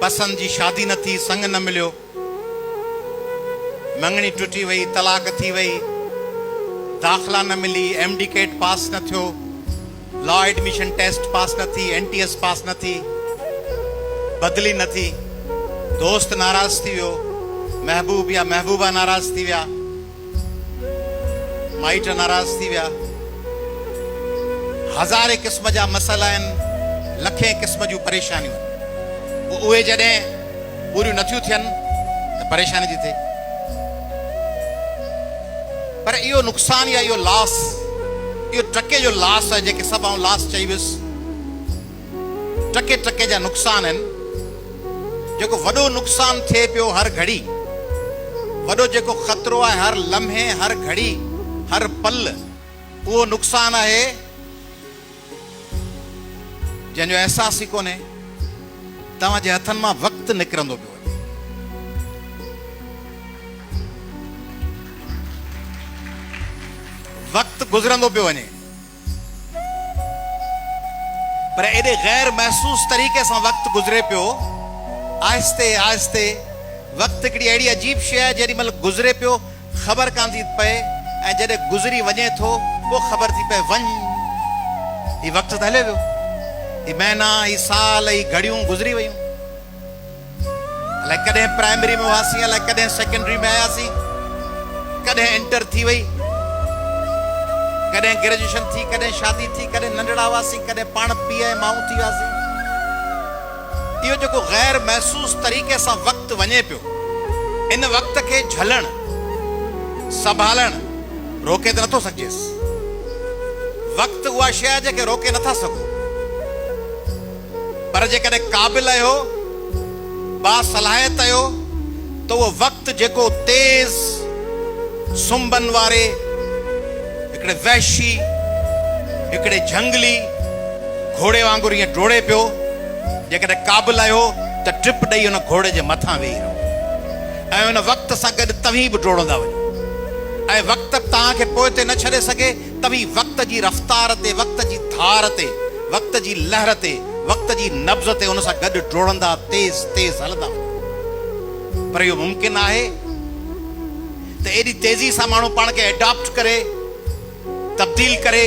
पसंद जी शादी न थी, संग न मिलियो, मंगनी टुटी वई, तलाक थी वई, दाखिला न मिली, एमडीकेट पास न थियो, लॉ एडमिशन टेस्ट पास न थी, एनटीएस पास न थी, बदली न थी, दोस्त नाराज थी वियो, महबूब या महबूबा नाराज थी विया, माइट नाराज थी विया, हज़ारे क़िस्म जा मसइला आहिनि, लखे क़िस्म जूं परेशानियूं। उहे जॾहिं पूरियूं नथियूं थियनि त परेशानी थी थिए। पर इहो नुक़सान या इहो लॉस, इहो टके जो लॉस आहे, जेके सभु आउं लॉस चई वियुसि, टके टके जा नुक़सान आहिनि। जेको वॾो नुक़सान थिए पियो हर घड़ी, वॾो जेको ख़तरो आहे हर लम्हे, हर घड़ी, हर पल, उहो नुक़सान आहे जंहिंजो अहसास ई कोन्हे। तव्हांजे हथनि मां वक़्तु निकिरंदो पियो वञे, वक़्तु गुज़रंदो पियो वञे, पर एॾे गैर महसूस तरीक़े सां वक़्तु गुज़रे पियो। आहिस्ते आहिस्ते वक़्तु हिकिड़ी अहिड़ी अजीब शइ आहे, जेॾी महिल गुज़रे पियो ख़बर कान थी पए, ऐं जॾहिं गुज़री वञे थो पोइ ख़बर थी पए वञ, हीउ वक़्तु त हले वियो, ही महीना, ही साल, ही घड़ियूं गुज़री वयूं। अलाए कॾहिं प्राइमरी में हुआसीं, अलाए कॾहिं सेकेंडरी में आयासीं, कॾहिं एंटर थी वई, कॾहिं ग्रेजुएशन थी, कॾहिं शादी थी, कॾहिं नंढड़ा हुआसीं, कॾहिं पाण पीउ माण्हू थी वियासीं। इहो जेको गैर महसूस तरीक़े सां वक़्तु वञे पियो, इन वक़्त खे झलण, संभालण रोके त नथो सघिजेसि। वक़्तु उहा शइ आहे जेके रोके नथा सघो, पर जेकॾहिं क़ाबिल आहियो, बासलाहियत आहियो, त उहो वक़्तु जेको तेज़ सुंबन वारे हिकिड़े वहशी, हिकिड़े झंगली घोड़े वांगुरु ईअं डोड़े पियो, जेकॾहिं क़ाबिल आहियो त ट्रिप ॾेई हुन घोड़े जे मथां वेही रहो, ऐं हुन वक़्त सां गॾु तव्हीं बि डोड़ंदा वञो, ऐं वक़्तु तव्हांखे पोइ ते न छॾे सघे, तव्हीं वक़्त जी रफ़्तार ते, वक़्त जी धार ते, वक़्त जी लहर ते, वक़्त जी नब्ज़ ते हुन सां गॾु डोड़ंदा, तेज़ तेज़ हलंदा। पर इहो मुमकिन आहे त एॾी तेज़ी सां माण्हू पाण खे एडॉप्ट करे, तब्दील करे